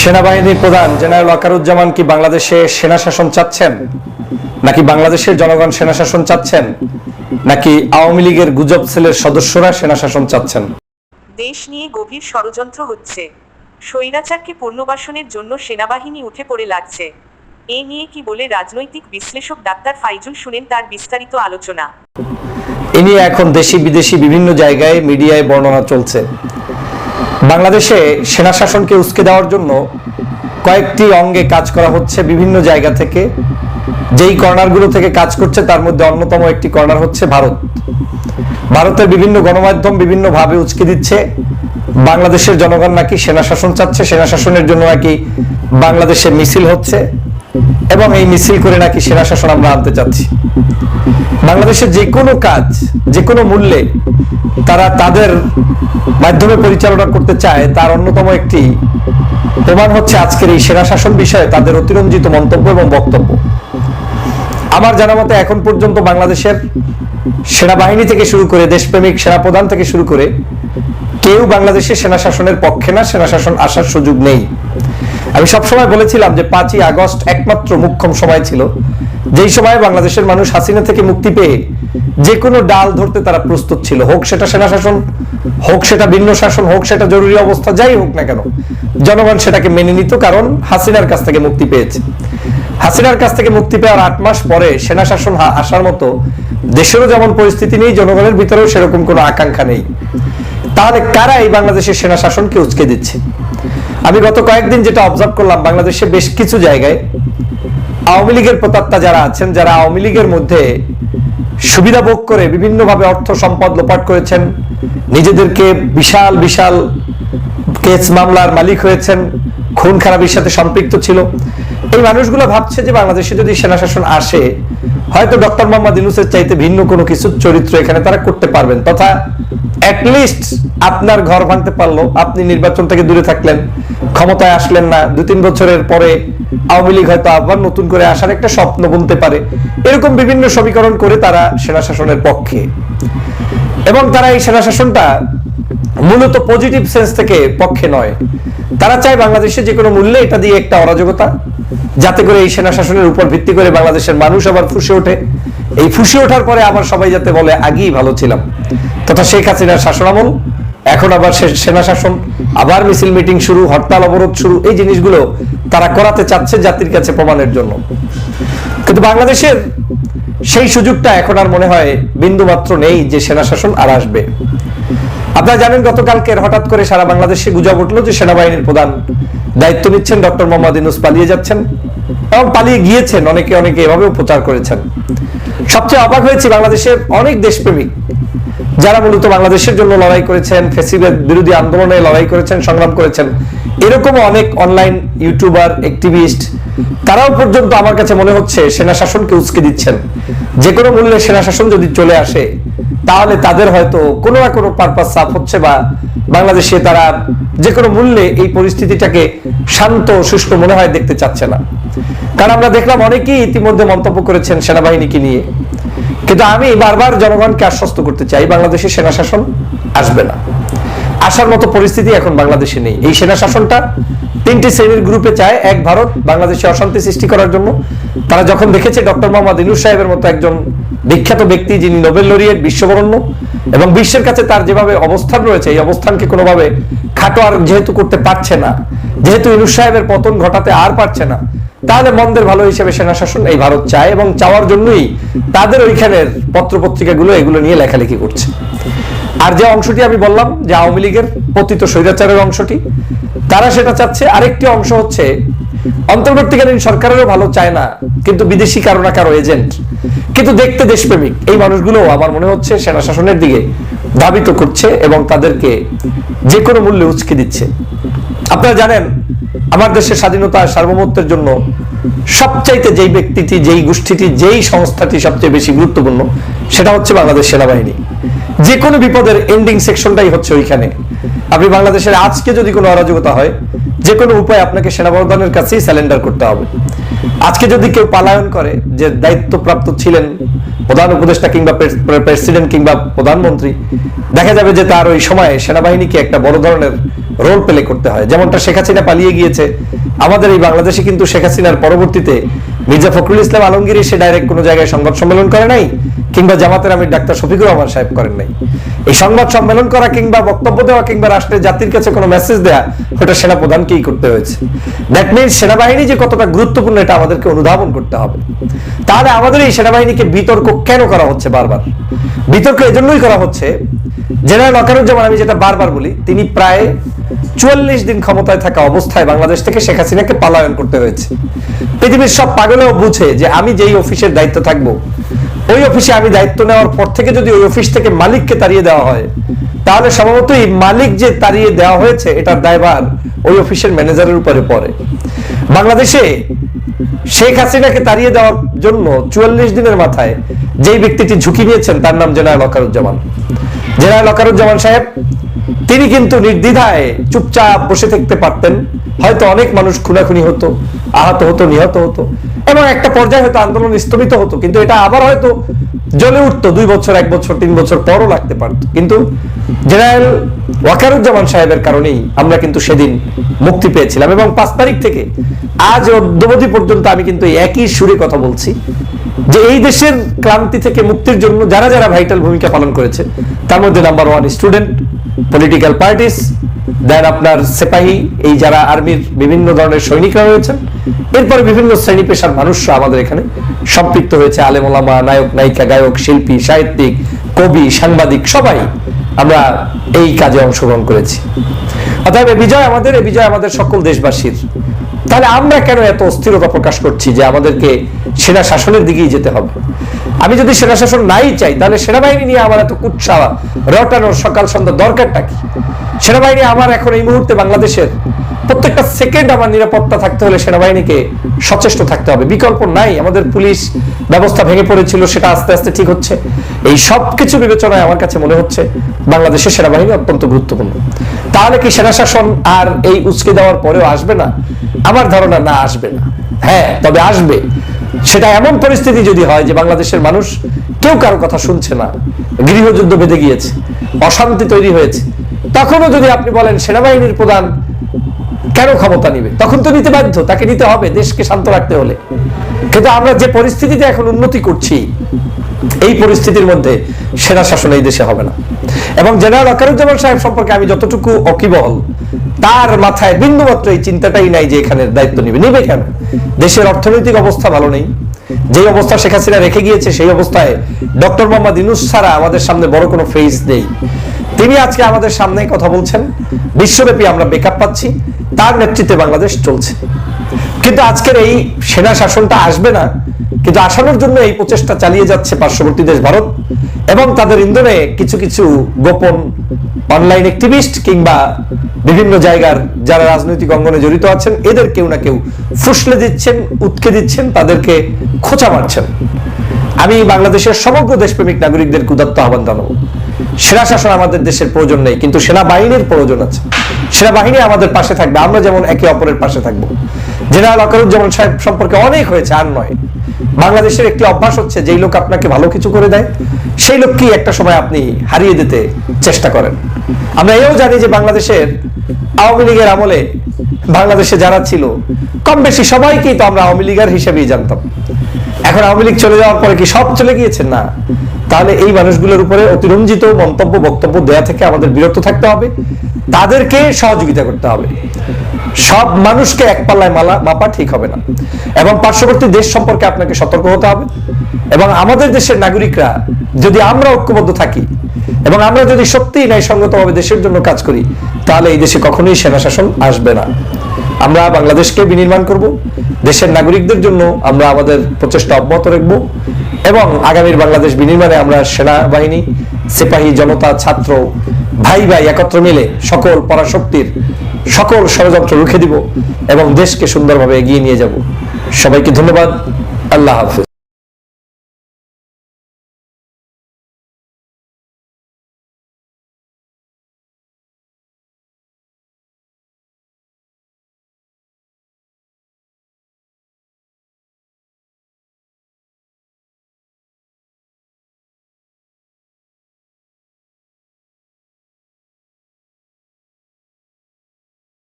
সেনাবাহিনীর প্রধান জেনারেল ওয়াকারুজ্জামান কি বাংলাদেশে সেনা শাসন চাচ্ছেন, নাকি বাংলাদেশের জনগণ সেনা শাসন চাচ্ছেন, নাকি আওয়ামী লীগের গুজব সেলের সদস্যরা সেনা শাসন চাচ্ছেন? দেশ নিয়ে গভীর ষড়যন্ত্র হচ্ছে। স্বৈরাচারকে পুনর্বাসনের জন্য সেনাবাহিনী উঠে পড়ে লাগছে। এ নিয়ে কি বলে রাজনৈতিক বিশ্লেষক ডাক্তার ফাইজুল, শুনেন তার বিস্তারিত আলোচনা। এ নিয়ে এখন দেশি বিদেশি বিভিন্ন জায়গায় মিডিয়ায় বর্ণনা চলছে। বাংলাদেশে সেনা শাসনকে উস্কে দেওয়ার জন্য কয়েকটি অঙ্গে কাজ করা হচ্ছে বিভিন্ন জায়গা থেকে। যেই কর্নারগুলো থেকে কাজ করছে তার মধ্যে অন্যতম একটি কর্নার হচ্ছে ভারত। ভারতের বিভিন্ন গণমাধ্যম বিভিন্নভাবে উস্কে দিচ্ছে বাংলাদেশের জনগণ নাকি সেনা শাসন চাচ্ছে, সেনা শাসনের জন্য নাকি বাংলাদেশে মিছিল হচ্ছে এবং এই মিছিল করে নাকি সেনা শাসন আমরা আনতে চাচ্ছি। বাংলাদেশের যে কোনো কাজ যে কোনো মূল্যে তারা তাদের মাধ্যমে পরিচালনা করতে চায়, তার অন্যতম একটি প্রমাণ হচ্ছে আজকের এই সেনা শাসন বিষয়ে তাদের অতিরঞ্জিত মন্তব্য এবং বক্তব্য। আমার জানা মতে এখন পর্যন্ত বাংলাদেশের সেনাবাহিনী থেকে শুরু করে দেশপ্রেমিক সেনাপ্রধান থেকে শুরু করে কেউ বাংলাদেশের সেনা শাসনের পক্ষে না, সেনা শাসন আসার সুযোগ নেই। আমি সবসময় বলেছিলাম যে 5ই আগস্ট একমাত্র মুখ্যম সময় ছিল যেই সময় বাংলাদেশের মানুষ হাসিনা থেকে মুক্তি পেয়ে যে কোনো ডাল ধরতে তারা প্রস্তুত ছিল, হোক সেটা সেনা শাসন, হোক সেটা ভিন্ন শাসন, হোক সেটা জরুরি অবস্থা, যাই হোক না কেন জনগণ সেটাকে মেনে নিত, কারণ হাসিনার কাছ থেকে মুক্তি পেয়েছে। হাসিনার কাছ থেকে মুক্তি পাওয়ার 8 মাস পরে সেনা শাসন আসার মতো দেশেরও যেমন পরিস্থিতি নেই, জনগণের ভিতরেও সেরকম কোনো আকাঙ্ক্ষা নেই। তাহলে কারা এই বাংলাদেশের সেনা শাসনকে উস্কে দিচ্ছে? আমি গত কয়েকদিন যেটা অবজার্ভ করলাম, বাংলাদেশে বেশ কিছু জায়গায় আওয়ামী লীগের প্রতাত্তা যারা আছেন, যারা আওয়ামী লীগের মধ্যে সুবিধা ভোগ করে বিভিন্নভাবে অর্থ সম্পদ লোপাট করেছেন, নিজেদেরকে বিশাল বিশাল কেস মামলার মালিক হয়েছেন, খুন খারাপির সাথে সম্পৃক্ত ছিল, এই মানুষগুলো ভাবছে যে বাংলাদেশে যদি সেনা শাসন আসে হয়তো ডক্টর মোহাম্মদ ইউনূসের চাইতে ভিন্ন কোনো কিছু চরিত্র এখানে তারা করতে পারবেন, তথা অ্যাটলিস্ট আপনার ঘর ভাঙতে পারলো, আপনি নির্বাচন থেকে দূরে থাকলেন, ক্ষমতায় আসলেন না, 2-3 বছরের পরে আওয়ামী লীগ হয়তো আবার নতুন করে আসার একটা স্বপ্ন বুনতে পারে, এরকম বিভিন্ন সমীকরণ করে তারা সেনা শাসনের পক্ষে। এবং তারা এই সেনা শাসনটা মূলত পজিটিভ সেন্স থেকে পক্ষে নয়, তারা চায় বাংলাদেশে যে কোনো মূল্যে এটা দিয়ে একটা অরাজকতা, যাতে করে এই সেনা শাসনের উপর ভিত্তি করে বাংলাদেশের মানুষ আবার ফুঁসে ওঠে। এই ফুঁসে ওঠার পরে আবার সবাই যাতে বলে আগেই ভালো ছিলাম, তথা শেখ হাসিনার শাসনামল, এখন আবার সেনা শাসন, আবার মিছিল মিটিং শুরু, হরতাল অবরোধ শুরু, এই জিনিসগুলো তারা করাতে চাচ্ছে জাতির কাছে প্রমাণের জন্য। কিন্তু বাংলাদেশের সেই সুযোগটা এখন আর মনে হয় বিন্দু মাত্র নেই যে সেনা শাসন আর আসবে। আপনারা জানেন গতকালকে হঠাৎ করে সারা বাংলাদেশে গুজব উঠলো যে সেনাবাহিনীর প্রধান দায়িত্ব নিচ্ছেন ডক্টর মোহাম্মদ ইউনূস পালিয়ে যাচ্ছেন, এবং পালিয়ে গিয়েছেন, অনেকে অনেকে এভাবেও প্রচার করেছেন। সবচেয়ে অবাক হয়েছি বাংলাদেশের অনেক দেশপ্রেমিক যারা মূলত বাংলাদেশের জন্য লড়াই করেছেন, ফ্যাসিবাদ বিরোধী আন্দোলনে লড়াই করেছেন, সংগ্রাম করেছেন, এরকম অনেক অনলাইন ইউটিউবার, অ্যাক্টিভিস্ট, তারাও পর্যন্ত আমার কাছে মনে হচ্ছে সেনা শাসনকে উস্কে দিচ্ছেন। যে কোনো মূল্যে সেনা শাসন যদি চলে আসে তাহলে তাদের হয়তো কোনো না কোনো পারপাস সাফ হচ্ছে, বা বাংলাদেশে তারা যে কোনো মূল্যে এই পরিস্থিতিটাকে শান্ত সুষ্ঠু মনে হয় দেখতে চাচ্ছে না। কারণ আমরা দেখলাম অনেকেই ইতিমধ্যে মন্তব্য করেছেন সেনাবাহিনীকে নিয়ে। কিন্তু আমি বারবার জনগণকে আশ্বস্ত করতে চাই বাংলাদেশে সেনা শাসন আসবে না, আসার মতো পরিস্থিতি এখন বাংলাদেশে নেই। এই সেনা শাসনটা 3টি শ্রেণীর গ্রুপে চায়। এক, ভারত বাংলাদেশে অশান্তি সৃষ্টি করার জন্য। তারা যখন দেখেছে ডক্টর মোহাম্মদ ইউনূস সাহেবের মতো একজন বিখ্যাত ব্যক্তি, যিনি নোবেল লরিয়েট, বিশ্ববরণ্য, এবং বিশ্বের কাছে তার যেভাবে অবস্থান রয়েছে, এই অবস্থানকে কোনোভাবে খাটো আর যেহেতু করতে পারছে না, যেহেতু ইউনূস সাহেবের পতন ঘটাতে আর পারছে না, তাহলে মন্দের ভালো হিসেবে সেনা শাসন এই ভারত চায়, এবং চাওয়ার জন্যই তাদের ওইখানের পত্রপত্রিকাগুলো এগুলো নিয়ে লেখালেখি করছে। আর যে অংশটি আমি বললাম যে আওয়ামী লীগের পতিত স্বৈরাচারের অংশটি, তারা সেটা চাচ্ছে। আরেকটি অংশ হচ্ছে অন্তর্বর্তীকালীন সরকারেরও ভালো চায় না, কিন্তু বিদেশি কারো না কারো এজেন্ট, কিন্তু দেখতে দেশপ্রেমিক, এই মানুষগুলো আমার মনে হচ্ছে সেনা শাসনের দিকে ধাবিত করছে এবং তাদেরকে যে কোনো মূল্যে উস্কে দিচ্ছে। আপনারা জানেন আমার দেশের স্বাধীনতা সার্বভৌমত্বের জন্য সবচাইতে যেই ব্যক্তিটি, যেই গোষ্ঠীটি, যেই সংস্থাটি সবচেয়ে বেশি গুরুত্বপূর্ণ, সেটা হচ্ছে বাংলাদেশ সেনাবাহিনী। যে কোনো বিপদের এন্ডিং সেকশনটাই হচ্ছে ওইখানে। আপনি বাংলাদেশের আজকে যদি কোনো অরাজকতা হয়, যে কোনো উপায় আপনাকে সেনাপ্রধানের কাছেই স্যালেন্ডার করতে হবে। আজকে যদি কেউ পালায়ন করে, যে দায়িত্বপ্রাপ্ত ছিলেন প্রধান উপদেষ্টা কিংবা প্রেসিডেন্ট কিংবা প্রধানমন্ত্রী, দেখা যাবে যে তার ওই সময়ে সেনাবাহিনীকে একটা বড় ধরনের রোল প্লে করতে হয়। যেমনটা শেখ হাসিনা পালিয়ে গিয়েছে, আমাদের এই বাংলাদেশে কিন্তু শেখ হাসিনার পরবর্তীতে মির্জা ফখরুল ইসলাম আলমগীর এসে ডাইরেক্ট কোনো জায়গায় সংবাদ সম্মেলন করে নাই, কিংবা জামাতের আমির ডাক্তার শফিকুর রহমান সাহেব করেন নাই। এই সংবাদ সম্মেলন করা কিংবা বক্তব্য দেওয়া কিংবা রাষ্ট্রের জাতির কাছে কোনো মেসেজ দেয়া, ওটা সেনাপ্রধানকেই করতে হয়েছে। দ্যাট মিনস সেনাবাহিনী যে কতটা গুরুত্বপূর্ণ এটা আমাদেরকে অনুধাবন করতে হবে। তাহলে আমাদের এই সেনাবাহিনীকে বিতর্ক কেন করা হচ্ছে বারবার? বিতর্ক এজন্যই করা হচ্ছে, জেনারেল ওয়াকারুজ্জামান, আমি যেটা বারবার বলি, তিনি প্রায় 44 দিন ক্ষমতায় থাকা অবস্থায় বাংলাদেশ থেকে শেখ হাসিনাকে পলায়ন করতে হয়েছে। পৃথিবীর সব পাগলেও বুঝে যে আমি যেই অফিসের দায়িত্ব থাকবো, ওই অফিসে আমি দায়িত্ব নেওয়ার পর থেকে যদি ওই অফিস থেকে মালিককে তাড়িয়ে দেওয়া হয়, তাহলে স্বভাবতই মালিক যে তাড়িয়ে দেওয়া হয়েছে এটার দায়ভার ওই অফিসের ম্যানেজারের উপরে পড়ে। বাংলাদেশে শেখ হাসিনাকে তাড়িয়ে দেওয়ার জন্য 44 দিনের মাথায় যেই ব্যক্তিটি ঝুঁকি নিয়েছেন তার নাম জেনারেল ওয়াকারুজ্জামান। জেনারেল ওয়াকারুজ্জামান সাহেব, তিনি কিন্তু নির্দ্বিধায় চুপচাপ বসে থাকতে পারতেন। হয়তো অনেক মানুষ খুনাখুনি হতো, আহত হতো, নিহত হতো, এবং একটা পর্যায়ে হয়তো আন্দোলন স্থগিত হতো, কিন্তু এটা আবার হয়তো জ্বলে উঠতো 2 বছর, 1 বছর, 3 বছর পরও লাগতে পারত। কিন্তু জেনারেল ওয়াকারুজ্জামান সাহেবের কারণেই আমরা কিন্তু সেদিন মুক্তি পেয়েছিলাম। এবং 5 তারিখ থেকে আজ অদ্যাবধি পর্যন্ত আমি কিন্তু একই সুরে কথা বলছি যে এই দেশের ক্লান্তি থেকে মুক্তির জন্য যারা যারা ভাইটাল ভূমিকা পালন করেছে, তার মধ্যে নাম্বার 1 স্টুডেন্ট, পলিটিক্যাল পার্টিস, দেন আপনার সিপাহী, এই যারা আর্মির বিভিন্ন ধরনের সৈনিকরা রয়েছেন, এরপরে বিভিন্ন শ্রেণী পেশার মানুষরা আমাদের এখানে সম্পৃক্ত হয়েছে, আলেম ওলামা, নায়ক নায়িকা, গায়ক, শিল্পী, সাহিত্যিক, কবি, সাংবাদিক, সবাই আমরা এই কাজে অংশগ্রহণ করেছি। অতএব এই বিজয় আমাদের সকল দেশবাসীর। তাহলে আমরা কেন এত অস্থিরতা প্রকাশ করছি যে আমাদেরকে সেনা শাসনের দিকেই যেতে হবে? আমি যদি সেনা শাসন নাই চাই, তাহলে সেনাবাহিনী নিয়ে আমার এত কুৎসা রটানোর সকাল সন্ধ্যা দরকারটা কি? সেনাবাহিনী আমার এখন এই মুহূর্তে বাংলাদেশের প্রত্যেকটা সেকেন্ড আমার নিরাপত্তা থাকতে হলে সেনাবাহিনীকে সচেষ্ট থাকতে হবে, বিকল্প নাই। আমাদের পুলিশ ব্যবস্থা ভেঙে পড়েছিল, সেটা আস্তে আস্তে ঠিক হচ্ছে। এই সব কিছু বিবেচনায় আমার কাছে মনে হচ্ছে বাংলাদেশের সেনাবাহিনী অত্যন্ত গুরুত্বপূর্ণ। তাহলে কি সেনা শাসন আর এই উস্কে দেওয়ার পরেও আসবে না? আমার ধারণা না, আসবে না। হ্যাঁ, তবে আসবে সেটা এমন পরিস্থিতি যদি হয় যে বাংলাদেশের মানুষ কেউ কারো কথা শুনছে না, গৃহযুদ্ধ বেঁধে গিয়েছে, অশান্তি তৈরি হয়েছে, তখনও যদি আপনি বলেন সেনাবাহিনীর প্রধান কেন ক্ষমতা নিবে, তখন তো নিতে বাধ্য, তাকে নিতে হবে দেশকে শান্ত রাখতে হলে। কিন্তু আমরা যে পরিস্থিতিতে এখন উন্নতি করছি, এই পরিস্থিতির মধ্যে সেনা শাসন এই দেশে হবে না। এবং জেনারেল ওয়াকারুজ্জামান সাহেব সম্পর্কে আমি যতটুকু ওয়াকিবহল, তার মাথায় বিন্দুমাত্র এই চিন্তাটাই নাই যে এখানে দায়িত্ব নিবে কেন? দেশের অর্থনৈতিক অবস্থা ভালো নেই, যে অবস্থা শেখ হাসিনা রেখে গিয়েছে সেই অবস্থায় ডক্টর মোহাম্মদ ইউনূস ছাড়া আমাদের সামনে বড় কোনো ফেস নেই। তিনি আজকে আমাদের সামনে কথা বলছেন, বিশ্বব্যাপী আমরা ব্যাকআপ পাচ্ছি, তার নেতৃত্বে বাংলাদেশ চলছে। কিন্তু আজকের এই সেনা শাসনটা আসবে না, কিন্তু আসানোর জন্য এই প্রচেষ্টা চালিয়ে যাচ্ছে পার্শ্ববর্তী দেশ ভারত এবং তাদের ইন্ধনে কিছু কিছু গোপন অনলাইন অ্যাক্টিভিস্ট কিংবা বিভিন্ন জায়গার যারা রাজনৈতিক অঙ্গনে জড়িত আছেন, এদের কেউ না কেউ ফুসলে দিচ্ছেন, উৎকে দিচ্ছেন, তাদেরকে খোঁচা মারছেন। আমি বাংলাদেশের সমগ্র দেশপ্রেমিক নাগরিকদের উদাত্ত আহ্বান জানাবো, সেনা শাসন আমাদের দেশের প্রয়োজন নেই, কিন্তু সেনাবাহিনীর প্রয়োজন আছে। সেনাবাহিনী আমাদের পাশে থাকবে, আমরা যেমন একে অপরের পাশে থাকবো। জেনারেল ওয়াকারুজ্জামান সাহেব সম্পর্কে অনেক হয়েছে, আর নয়। বাংলাদেশের একটি অভ্যাস হচ্ছে, যেই লোক আপনাকে ভালো কিছু করে দেয় সেই লোককেই একটা সময় আপনি হারিয়ে দিতে চেষ্টা করেন। আমরা এও জানি যে বাংলাদেশের আওয়ামী লীগের আমলে বাংলাদেশে যারা ছিল কম বেশি সবাইকেই তো আমরা আওয়ামী লীগের হিসেবেই জানতাম। এখন আওয়ামী লীগ চলে যাওয়ার পরে কি সব চলে গিয়েছেন? না। তাহলে এই মানুষগুলোর উপরে অতিরঞ্জিত মন্তব্য বক্তব্য দেয়া থেকে আমাদের বিরত থাকতে হবে, তাদেরকে সহযোগিতা করতে হবে। সব মানুষকে এক পাল্লায় মাপা ঠিক হবে না। এবং পার্শ্ববর্তী দেশ সম্পর্কে আপনাকে সতর্ক হতে হবে। এবং আমাদের দেশের নাগরিকরা যদি আমরা ঐক্যবদ্ধ থাকি এবং আমরা যদি সত্যিই ন্যায়সঙ্গতভাবে দেশের জন্য কাজ করি, তাহলে এই দেশে কখনোই সেনা শাসন আসবে না। আমরা বাংলাদেশকে বিনির্মাণ করব, দেশের নাগরিকদের জন্য আমরা আমাদের প্রচেষ্টা অব্যাহত রাখব এবং আগামীর বাংলাদেশ বিনির্মাণে আমরা সেনাবাহিনী, সিপাহী, জনতা, ছাত্র, ভাই ভাই একত্র মিলে সকল পরাশক্তির সকল ষড়যন্ত্র রুখে দিব এবং দেশকে সুন্দরভাবে এগিয়ে নিয়ে যাব। সবাইকে ধন্যবাদ। আল্লাহ হাফেজ।